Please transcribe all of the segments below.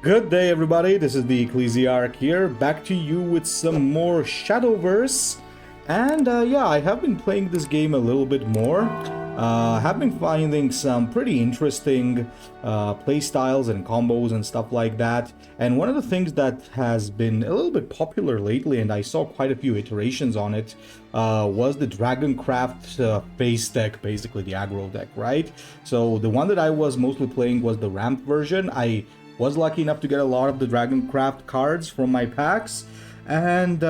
Good day, everybody. This is the Ecclesiarch here, back to you with some more Shadowverse. And yeah, I have been playing this game a little bit more. Have been finding some pretty interesting play styles and combos and stuff like that. And one of the things that has been a little bit popular lately, and I saw quite a few iterations on it, was the Dragoncraft base deck, basically the aggro deck, right? So the one that I was mostly playing was the ramped version. I was lucky enough to get a lot of the Dragoncraft cards from my packs. And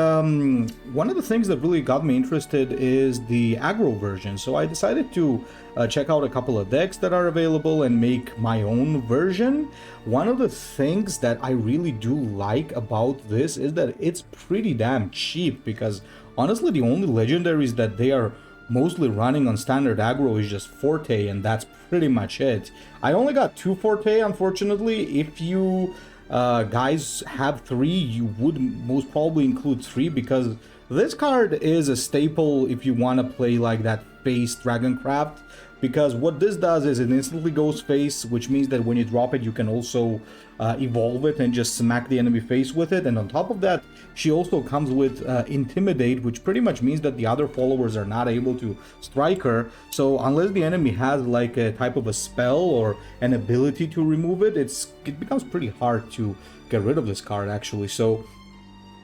one of the things that really got me interested is the aggro version. So I decided to check out a couple of decks that are available and make my own version. One of the things that I really do like about this is that it's pretty damn cheap, because honestly the only legendaries that they are mostly running on standard aggro is just Forte, and that's pretty much it. I only got 2 Forte, unfortunately. If you guys have 3, you would most probably include 3, because this card is a staple if you want to play like that face Dragoncraft, because what this does is it instantly goes face, which means that when you drop it you can also evolve it and just smack the enemy face with it. And on top of that, she also comes with Intimidate, which pretty much means that the other followers are not able to strike her. So unless the enemy has like a type of a spell or an ability to remove it, it becomes pretty hard to get rid of this card actually. So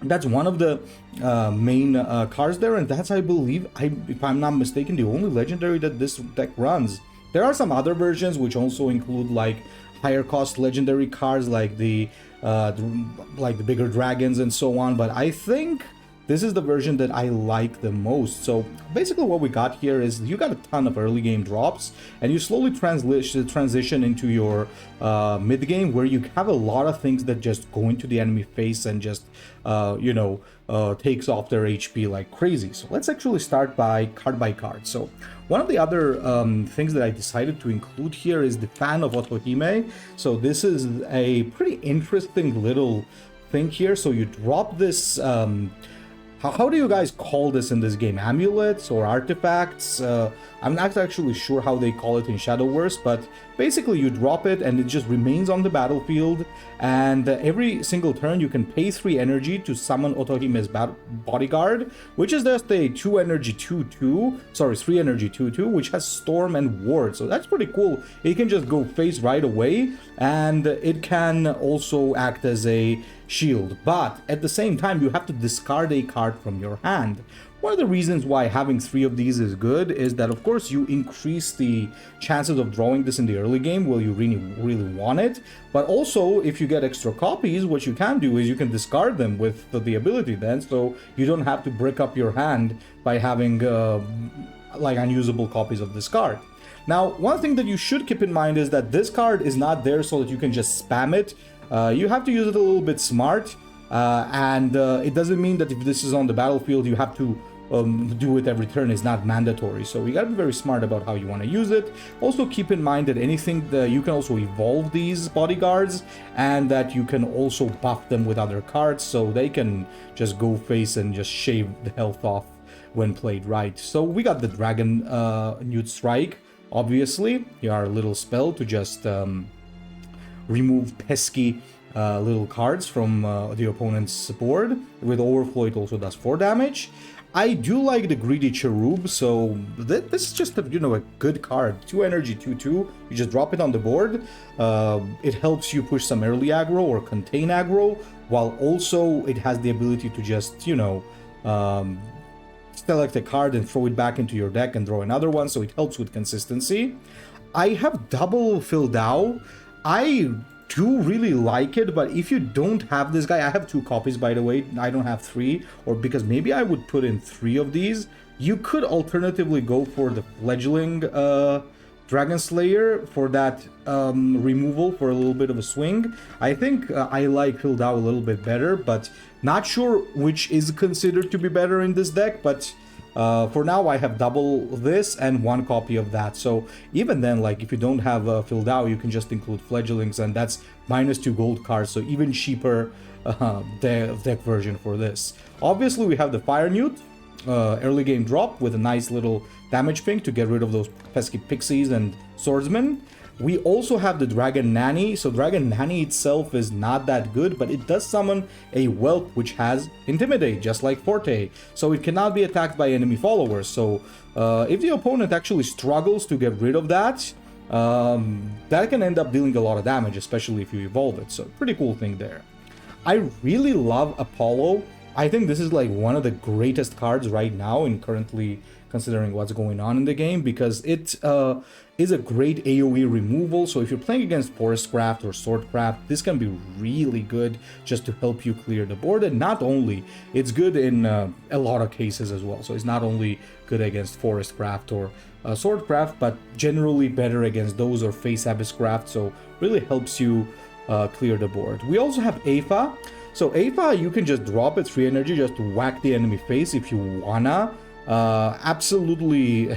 that's one of the main cards there, and that's, I believe, if I'm not mistaken, the only legendary that this deck runs. There are some other versions which also include like higher cost legendary cards like the bigger dragons and so on, but I think this is the version that I like the most. So basically what we got here is you got a ton of early game drops, and you slowly transition into your mid game, where you have a lot of things that just go into the enemy face and just takes off their HP like crazy. So let's actually start by card. So one of the other things that I decided to include here is the Fan of Otohime. So this is a pretty interesting little thing here. So you drop this how do you guys call this in this game? Amulets or artifacts? I'm not actually sure how they call it in Shadowverse, but basically you drop it and it just remains on the battlefield, and every single turn you can pay 3 energy to summon Otohime's bodyguard, which is just a 3 energy 2/2, which has Storm and Ward. So that's pretty cool. It can just go face right away, and it can also act as a shield, but at the same time you have to discard a card from your hand. One of the reasons why having 3 of these is good is that, of course, you increase the chances of drawing this in the early game where you really want it, but also if you get extra copies, what you can do is you can discard them with the ability then, so you don't have to brick up your hand by having like unusable copies of this card. Now, one thing that you should keep in mind is that this card is not there so that you can just spam it. You have to use it a little bit smart, and it doesn't mean that if this is on the battlefield you have to do it every turn. Is not mandatory, so you gotta be very smart about how you want to use it. Also keep in mind that anything that you can also evolve these bodyguards, and that you can also buff them with other cards, so they can just go face and just shave the health off when played right. So we got the Dragon Newt Strike, obviously, your little spell to just remove pesky little cards from the opponent's board. With Overflow it also does 4 damage. I do like the Greedy Cherub, so this is just a good card. 2 energy 2/2, you just drop it on the board. It helps you push some early aggro or contain aggro, while also it has the ability to just select a card and throw it back into your deck and draw another one, so it helps with consistency. I have double Fildao. I do really like it, but if you don't have this guy, I have 2 copies by the way, I don't have 3, or because maybe I would put in 3 of these. You could alternatively go for the Fledgling Dragon Slayer for that removal for a little bit of a swing. I think I like Fildao a little bit better, but not sure which is considered to be better in this deck, but for now I have double this and 1 copy of that. So even then, like if you don't have Fildao, you can just include Fledglings, and that's -2 gold cards, so even cheaper deck version for this. Obviously we have the Fire Newt, early game drop with a nice little damage ping to get rid of those pesky pixies and swordsmen. We also have the Dragon Nanny. So Dragon Nanny itself is not that good, but it does summon a whelp which has Intimidate, just like Forte. So it cannot be attacked by enemy followers. So if the opponent actually struggles to get rid of that, that can end up dealing a lot of damage, especially if you evolve it. So pretty cool thing there. I really love Apollo. I think this is like one of the greatest cards right now, and currently considering what's going on in the game, because it is a great AoE removal. So if you're playing against Forestcraft or Swordcraft, this can be really good just to help you clear the board. And not only, it's good in a lot of cases as well. So it's not only good against Forestcraft or Swordcraft, but generally better against those or Face Abysscraft. So really helps you clear the board. We also have Aepha. So Aepha, you can just drop it 3 energy just to whack the enemy face if you wanna. Absolutely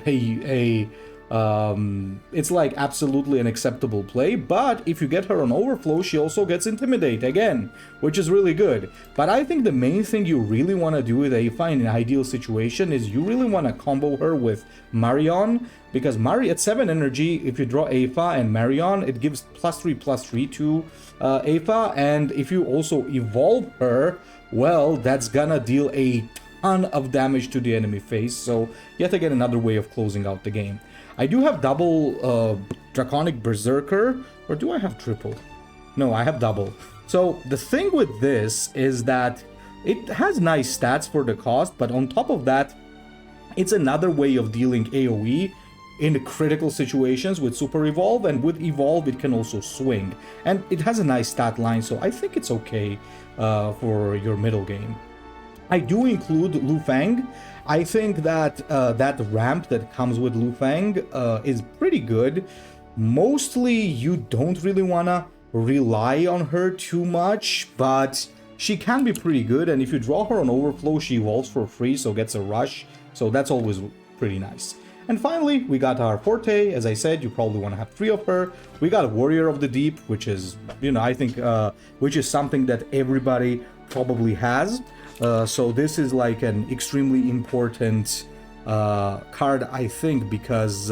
it's like absolutely an acceptable play, but if you get her on overflow, she also gets Intimidate again, which is really good. But I think the main thing you really want to do with Aepha in an ideal situation is you really want to combo her with Marion, because at 7 energy, if you draw Aepha and Marion, it gives +3/+3 to Aepha, and if you also evolve her, well, that's gonna deal a ton of damage to the enemy face. So yet again, another way of closing out the game. I do have double Draconic Berserker, or do I have triple? No, I have double. So the thing with this is that it has nice stats for the cost, but on top of that, it's another way of dealing AoE in critical situations with Super Evolve, and with Evolve it can also swing. And it has a nice stat line, so I think it's okay for your middle game. I do include Lu Fang. I think that that ramp that comes with Lu Fang is pretty good. Mostly you don't really want to rely on her too much, but she can be pretty good, and if you draw her on overflow, she evolves for free, so gets a rush, so that's always pretty nice. And finally, we got our Forte. As I said, you probably want to have 3 of her. We got Warrior of the Deep, which is, you know, I think, which is something that everybody probably has. So this is like an extremely important card, I think, because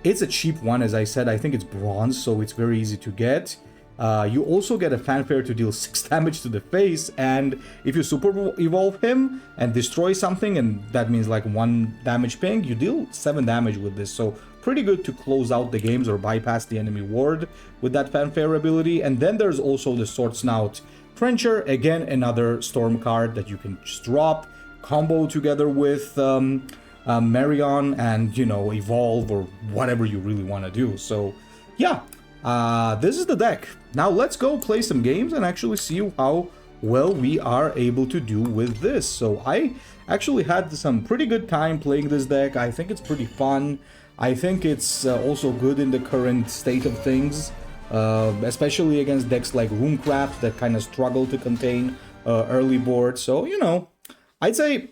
it's a cheap one. As I said, I think it's bronze, so it's very easy to get. You also get a fanfare to deal 6 damage to the face, and if you super evolve him and destroy something, and that means like 1 damage ping, you deal 7 damage with this. So pretty good to close out the games or bypass the enemy ward with that fanfare ability. And then there's also the Sword Snout Trencher, again another storm card that you can just drop, combo together with Marion, and, you know, evolve or whatever you really want to do. So yeah, this is the deck. Now let's go play some games and actually see how well we are able to do with this. So I actually had some pretty good time playing this deck. I think it's pretty fun. I think it's also good in the current state of things. Especially against decks like Runecraft that kind of struggle to contain early board. So, you know, I'd say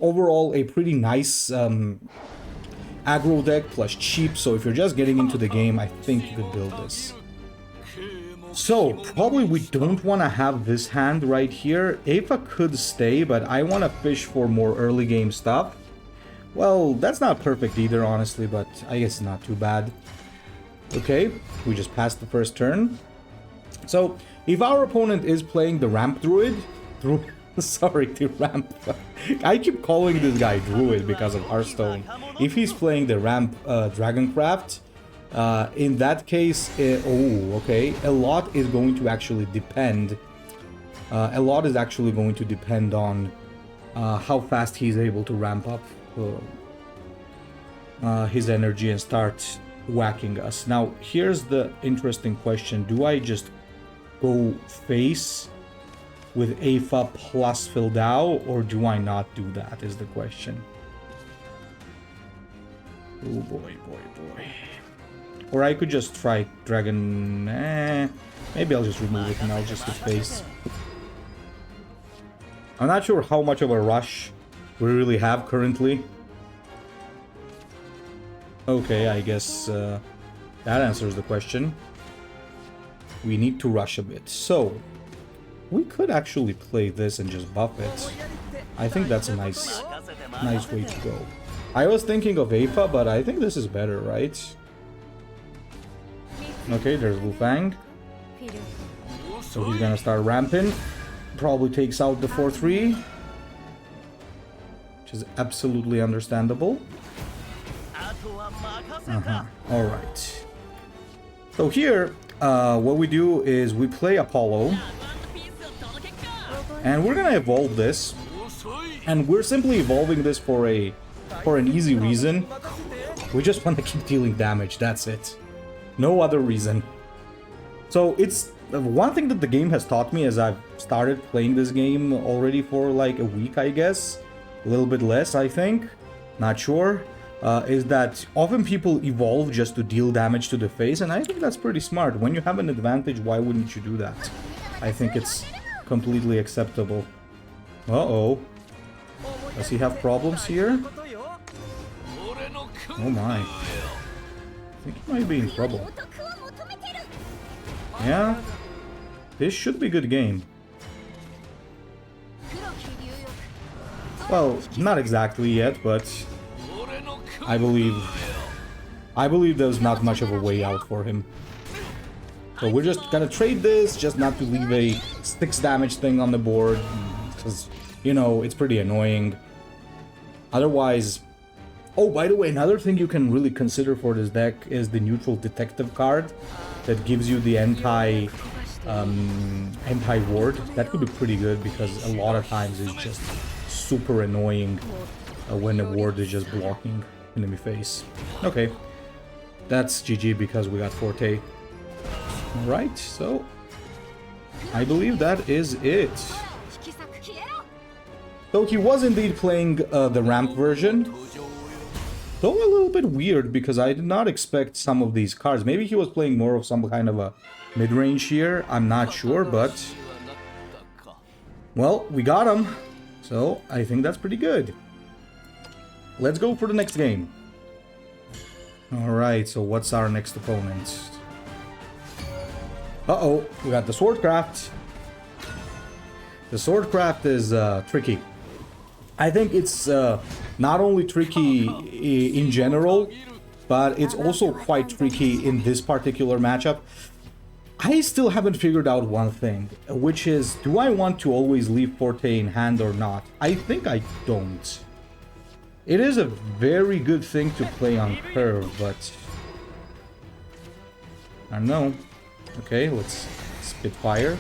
overall a pretty nice aggro deck plus cheap. So if you're just getting into the game, I think you could build this. So probably we don't want to have this hand right here. Aepha could stay, but I want to fish for more early game stuff. Well, that's not perfect either, honestly, but I guess not too bad. Okay, we just passed the first turn. So, if our opponent is playing the Ramp Druid... Sorry, the Ramp... I keep calling this guy Druid because of Hearthstone. If he's playing the Ramp Dragoncraft, in that case... okay. A lot is going to actually depend... on how fast he's able to ramp up his energy and start whacking us. Now, here's the interesting question. Do I just go face with Aepha plus Fildao, or do I not do that, is the question. Oh boy, boy, boy. Or I could just try Dragon... maybe I'll just remove it now, just to face. I'm not sure how much of a rush we really have currently. Okay, I guess that answers the question. We need to rush a bit. So, we could actually play this and just buff it. I think that's a nice way to go. I was thinking of Aepha, but I think this is better, right? Okay, there's Wu Fang. So he's gonna start ramping. Probably takes out the 4-3. Which is absolutely understandable. Alright. So here, what we do is we play Apollo. And we're gonna evolve this. And we're simply evolving this for an easy reason. We just want to keep dealing damage, that's it. No other reason. So it's one thing that the game has taught me as I've started playing this game already for like a week, I guess. A little bit less, I think. Not sure. Is that often people evolve just to deal damage to the face, and I think that's pretty smart. When you have an advantage, why wouldn't you do that? I think it's completely acceptable. Uh-oh. Does he have problems here? Oh my. I think he might be in trouble. Yeah. This should be a good game. Well, not exactly yet, but I believe there's not much of a way out for him. So we're just gonna trade this, just not to leave a 6 damage thing on the board, because, you know, it's pretty annoying. Otherwise... Oh, by the way, another thing you can really consider for this deck is the neutral detective card that gives you the anti-ward. That could be pretty good because a lot of times it's just super annoying when the ward is just blocking enemy face. Okay, that's GG because we got Forte. Alright, so I believe that is it. So he was indeed playing the ramp version. Though a little bit weird because I did not expect some of these cards. Maybe he was playing more of some kind of a mid-range here. I'm not sure, but... Well, we got him. So, I think that's pretty good. Let's go for the next game. Alright, so what's our next opponent? Uh-oh, we got the Swordcraft. The Swordcraft is tricky. I think it's not only tricky in general, but it's also quite tricky in this particular matchup. I still haven't figured out one thing, which is, do I want to always leave Forte in hand or not? I think I don't. It is a very good thing to play on curve, but... I don't know. Okay, let's Spitfire.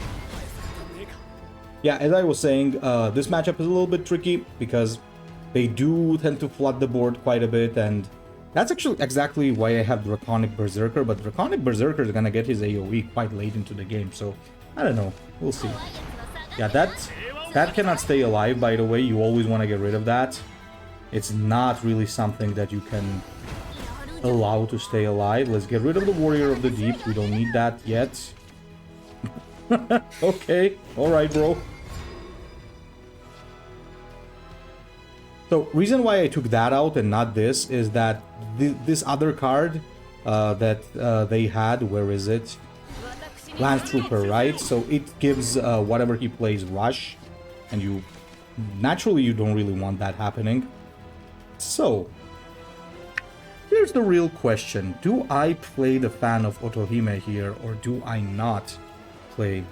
Yeah, as I was saying, this matchup is a little bit tricky because they do tend to flood the board quite a bit, and that's actually exactly why I have Draconic Berserker, but Draconic Berserker is gonna get his AoE quite late into the game, so I don't know, we'll see. Yeah, that cannot stay alive, by the way. You always want to get rid of that. It's not really something that you can allow to stay alive. Let's get rid of the Warrior of the Deep, we don't need that yet. Okay, alright, bro. So, reason why I took that out and not this is that this other card that they had, where is it? Lance Trooper, right? So it gives whatever he plays rush, and you naturally you don't really want that happening. So, here's the real question. Do I play the fan of Otohime here, or do I not play?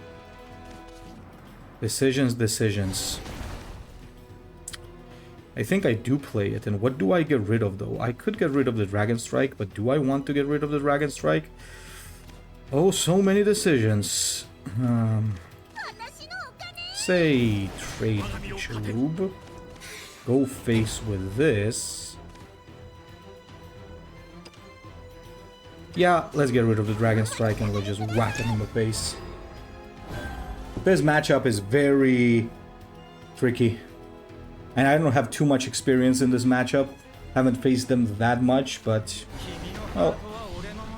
Decisions. I think I do play it, and what do I get rid of though? I could get rid of the Dragon Strike, but do I want to get rid of the Dragon Strike? Oh, so many decisions. Say trade Cherub. Go face with this. Yeah, let's get rid of the Dragon Strike and we'll just whack him in the face. This matchup is very tricky. And I don't have too much experience in this matchup. Haven't faced them that much, but... well,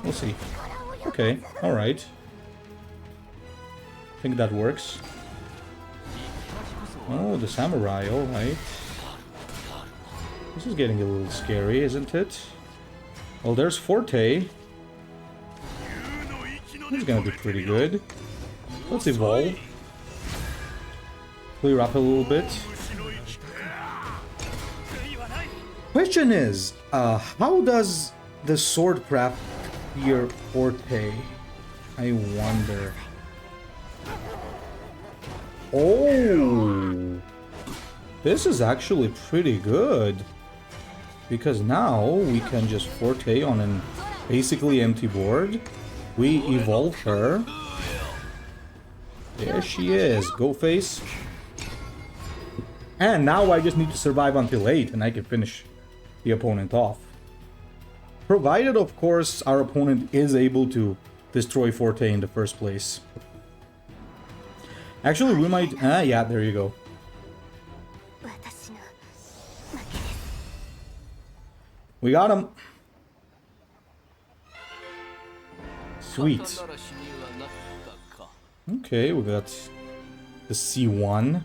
we'll see. Okay, alright. I think that works. Oh, the Samurai, alright. This is getting a little scary, isn't it? Well, there's Forte. He's gonna be pretty good. Let's evolve. Clear up a little bit. Question is, how does the Swordcraft clear Forte? I wonder. Oh! This is actually pretty good. Because now we can just forte on an basically empty board. We evolve her. There she is. Go face. And now I just need to survive until 8 and I can finish the opponent off. Provided, of course, our opponent is able to destroy Forte in the first place. Actually, we might... yeah, there you go. We got him. Sweet. Okay, we got the C1.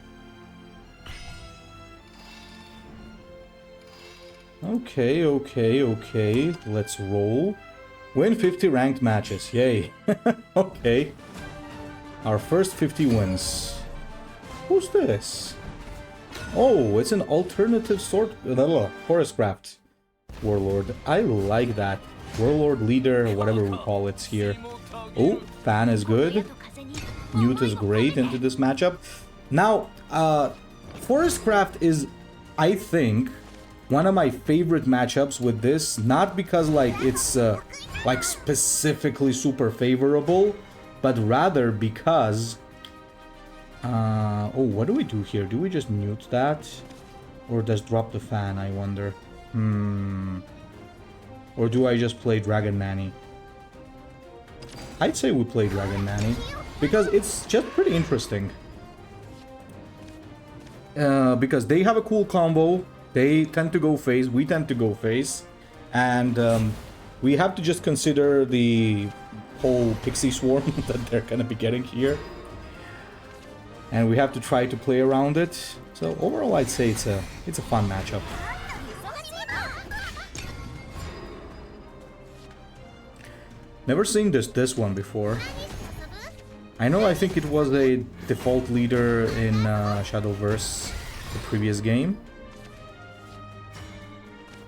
Okay. Let's roll. Win 50 ranked matches. Yay. Okay. Our first 50 wins. Who's this? Oh, it's an alternative Forestcraft warlord. I like that. Warlord leader, whatever we call it here. Oh, Fan is good. Newt is great into this matchup. Now, Forestcraft is, I think, one of my favorite matchups with this. Not because like it's like specifically super favorable, but rather because... oh, what do we do here? Do we just mute that? Or just drop the Fan, I wonder? Or do I just play Dragon Nanny? I'd say we play Dragon Nanny, because it's just pretty interesting. Because they have a cool combo, they tend to go face, we tend to go face, and we have to just consider the whole Pixie Swarm that they're gonna be getting here. And we have to try to play around it. So overall, I'd say it's a fun matchup. Never seen this one before. I know, I think it was a default leader in Shadowverse, the previous game.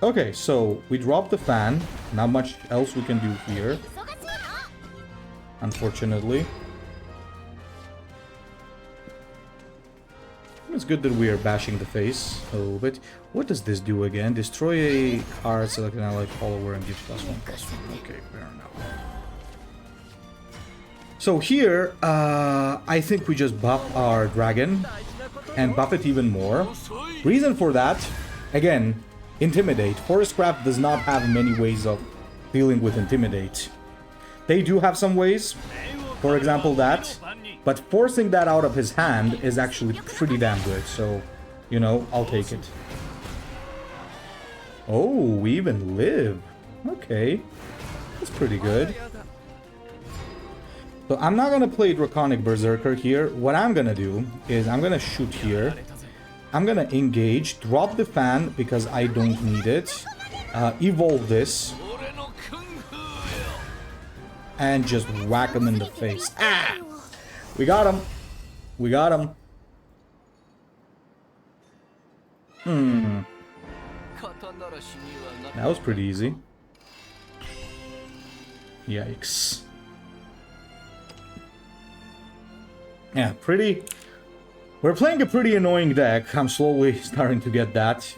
Okay, so we dropped the Fan. Not much else we can do here, unfortunately. It's good that we are bashing the face a little bit. What does this do again? Destroy a card, select an allied follower, and give +1/+1. Okay, fair enough. So here, I think we just buff our dragon and buff it even more. Reason for that, again, Intimidate. Forestcraft does not have many ways of dealing with Intimidate. They do have some ways, for example that, but forcing that out of his hand is actually pretty damn good, so, you know, I'll take it. Oh, we even live. Okay, that's pretty good. So I'm not gonna play Draconic Berserker here. What I'm gonna do is I'm gonna shoot here. I'm gonna engage, drop the Fan because I don't need it. Evolve this. And just whack him in the face. Ah! We got him. We got him. That was pretty easy. Yikes. Yeah, pretty... We're playing a pretty annoying deck. I'm slowly starting to get that.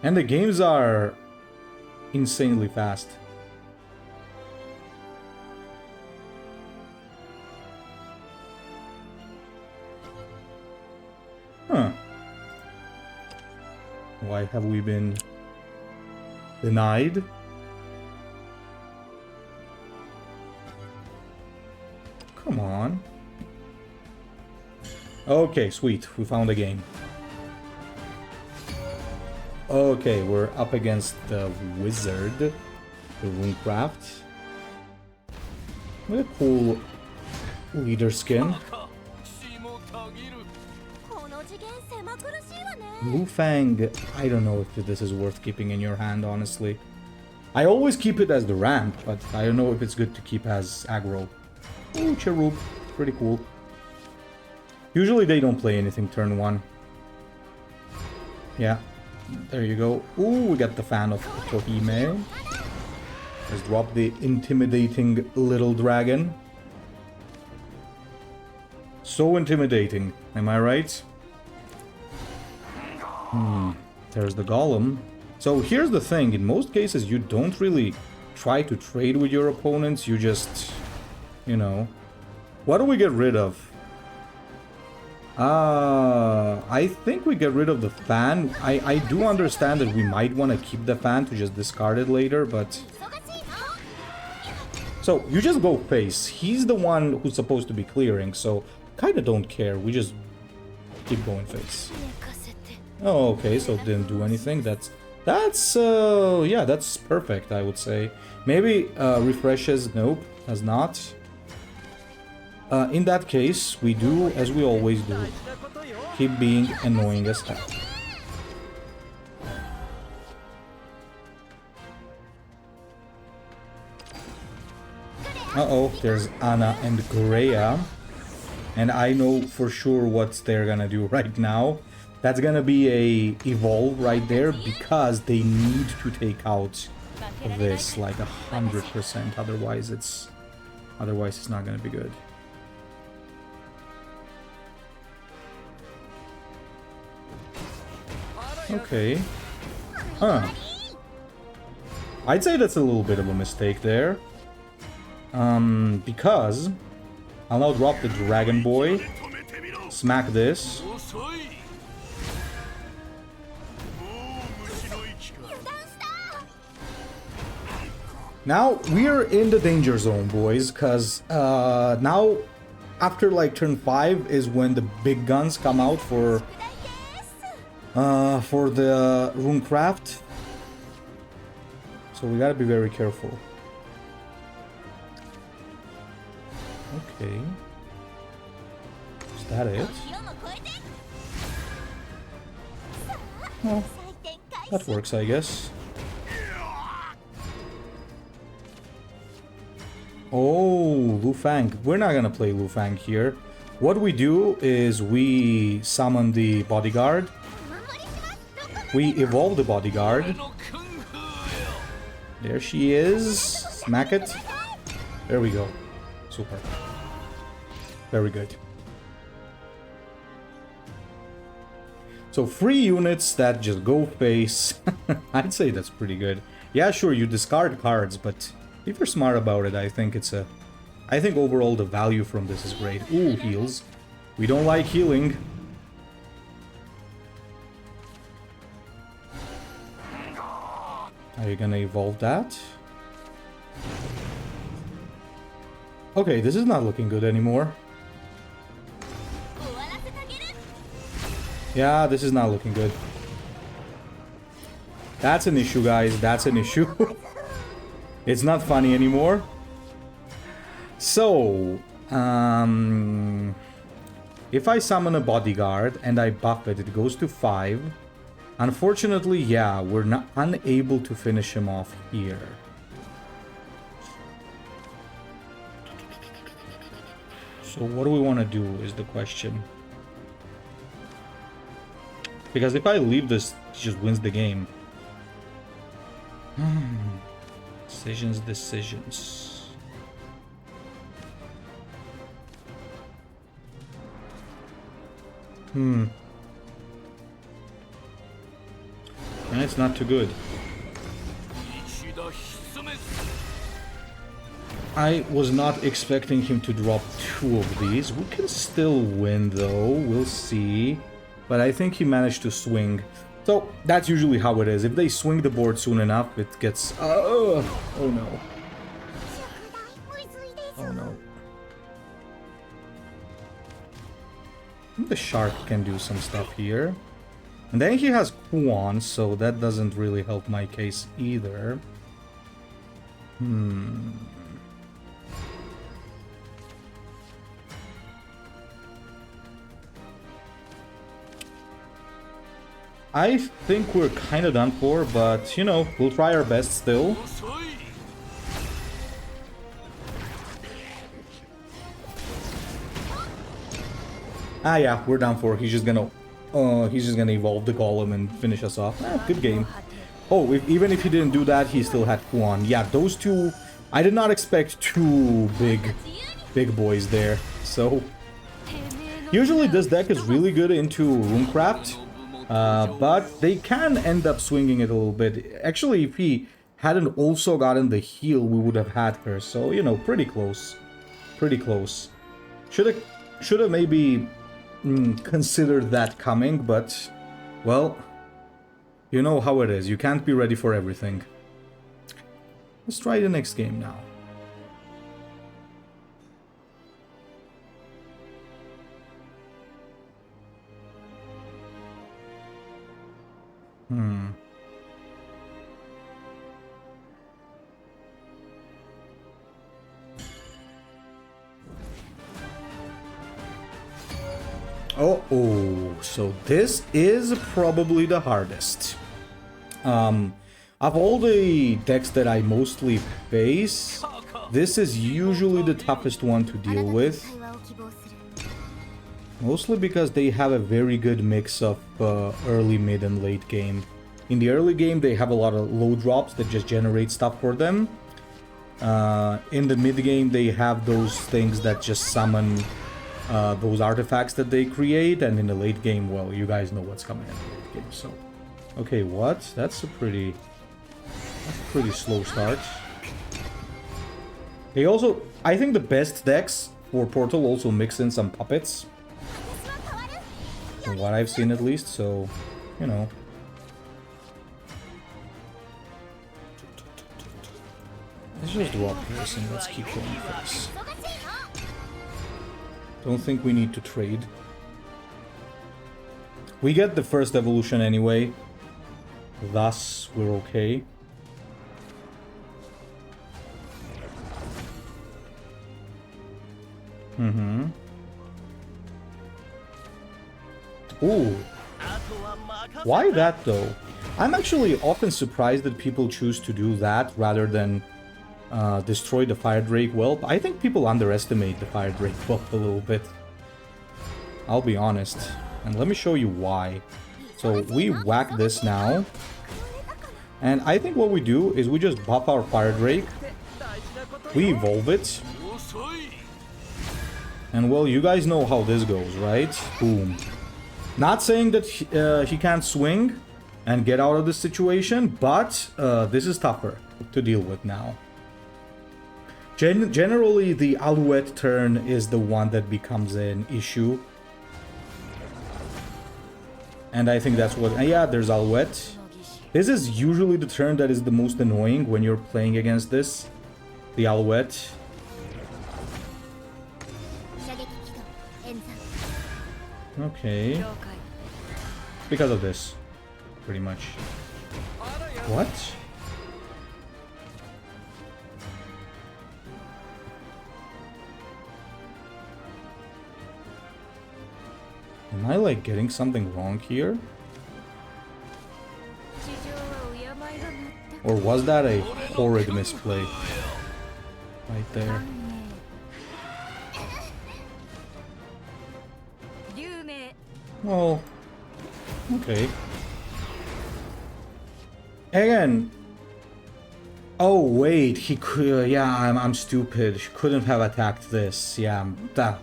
And the games are insanely fast. Huh. Why have we been denied? Come on. Okay, sweet. We found a game. Okay, we're up against the wizard, the Runecraft. What a cool leader skin. Lufang, I don't know if this is worth keeping in your hand, honestly. I always keep it as the ramp, but I don't know if it's good to keep as aggro. Ooh, Cherub. Pretty cool. Usually they don't play anything turn 1. Yeah. There you go. Ooh, we got the Fan of Tohime. Let's drop the intimidating little dragon. So intimidating, am I right? There's the golem. So here's the thing, in most cases you don't really try to trade with your opponents, you just, you know... What do we get rid of? I think we get rid of the fan. I do understand that we might want to keep the fan to just discard it later, but... So, you just go face. He's the one who's supposed to be clearing, so kinda don't care. We just keep going face. Oh, okay, so it didn't do anything. Yeah, that's perfect, I would say. Maybe refreshes. Nope, does not. In that case, we do as we always do. Keep being annoying as hell. Uh-oh, there's Anna and Greya. And I know for sure what they're gonna do right now. That's gonna be a evolve right there, because they need to take out this like 100%. Otherwise it's not gonna be good. Okay. Huh. I'd say that's a little bit of a mistake there. Because I'll now drop the Dragon Boy, smack this. Now we're in the danger zone, boys, because now after like turn 5 is when the big guns come out for the Runecraft. So we gotta be very careful. Okay. Is that it? Well, that works, I guess. Oh, Lu Fang. We're not gonna play Lu Fang here. What we do is we summon the bodyguard. We evolve the bodyguard. There she is. Smack it. There we go. Super. Very good. So 3 units that just go face. I'd say that's pretty good. Yeah, sure, you discard cards, but if you're smart about it, I think I think overall the value from this is great. Ooh, heals. We don't like healing. Are you gonna evolve that? Okay, this is not looking good anymore. Yeah, this is not looking good. That's an issue, guys. That's an issue. It's not funny anymore. So, if I summon a bodyguard and I buff it, it goes to 5. Unfortunately, yeah, we're not unable to finish him off here. So what do we want to do is the question. Because if I leave this, he just wins the game. Decisions. And it's not too good. I was not expecting him to drop 2 of these. We can still win though, we'll see. But I think he managed to swing. So that's usually how it is. If they swing the board soon enough, it gets... oh no. Oh no. I think the shark can do some stuff here. And then he has Quan, so that doesn't really help my case either. I think we're kind of done for, but, you know, we'll try our best still. Ah, yeah, we're done for. He's just gonna evolve the golem and finish us off. Good game. Oh, even if he didn't do that, he still had Kuan. Yeah, those two... I did not expect two big boys there. So... Usually this deck is really good into Runecraft. But they can end up swinging it a little bit. Actually, if he hadn't also gotten the heal, we would have had her. So, you know, pretty close. Pretty close. Should have maybe considered that coming, but... Well... You know how it is. You can't be ready for everything. Let's try the next game now. Oh, so this is probably the hardest. Of all the decks that I mostly face, this is usually the toughest one to deal with. Mostly because they have a very good mix of early, mid, and late game. In the early game, they have a lot of low drops that just generate stuff for them. In the mid game, they have those things that just summon those artifacts that they create. And in the late game, well, you guys know what's coming in the late game, so... Okay, what? That's a pretty slow start. They also... I think the best decks for Portal also mix in some puppets. From what I've seen at least, so... You know. Let's just drop this and let's keep going first. Don't think we need to trade. We get the first evolution anyway. Thus, we're okay. Ooh. Why that, though? I'm actually often surprised that people choose to do that rather than destroy the Fire Drake Whelp. I think people underestimate the Fire Drake Whelp a little bit. I'll be honest. And let me show you why. So we whack this now. And I think what we do is we just buff our Fire Drake. We evolve it. And well, you guys know how this goes, right? Boom. Not saying that he can't swing and get out of this situation, but this is tougher to deal with now. Generally, the Alouette turn is the one that becomes an issue. And I think that's what... yeah, there's Alouette. This is usually the turn that is the most annoying when you're playing against this. The Alouette. Okay. Because of this. Pretty much. What? Am I like getting something wrong here? Or was that a horrid misplay? Right there. Well, okay. Again. Oh wait, he could. Yeah, I'm stupid. He couldn't have attacked this. Yeah,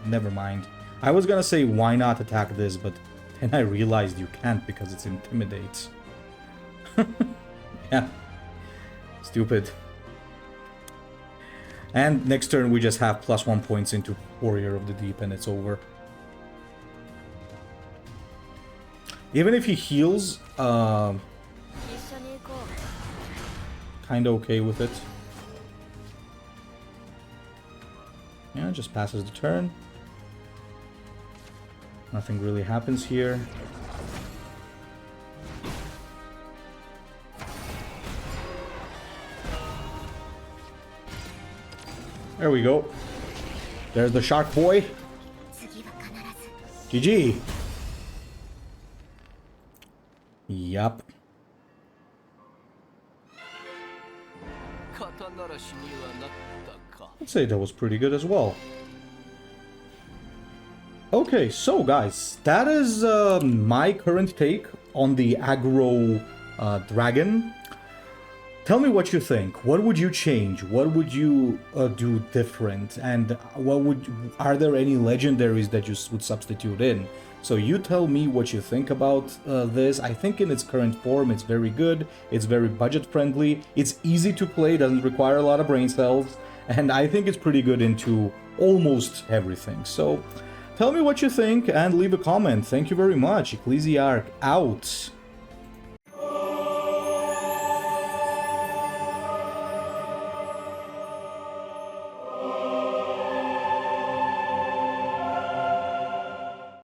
never mind. I was gonna say why not attack this, but then I realized you can't because it's Intimidate. Yeah. Stupid. And next turn we just have +1 points into Warrior of the Deep and it's over. Even if he heals, kinda okay with it. Yeah, just passes the turn. Nothing really happens here. There we go. There's the Shark Boy. GG. Yup. I'd say that was pretty good as well. Okay, so guys, that is my current take on the Aggro dragon. Tell me what you think. What would you change? What would you do different? And are there any legendaries that you would substitute in? So you tell me what you think about this. I think in its current form, it's very good. It's very budget friendly. It's easy to play, doesn't require a lot of brain cells. And I think it's pretty good into almost everything. So tell me what you think and leave a comment. Thank you very much. Ecclesiarch out.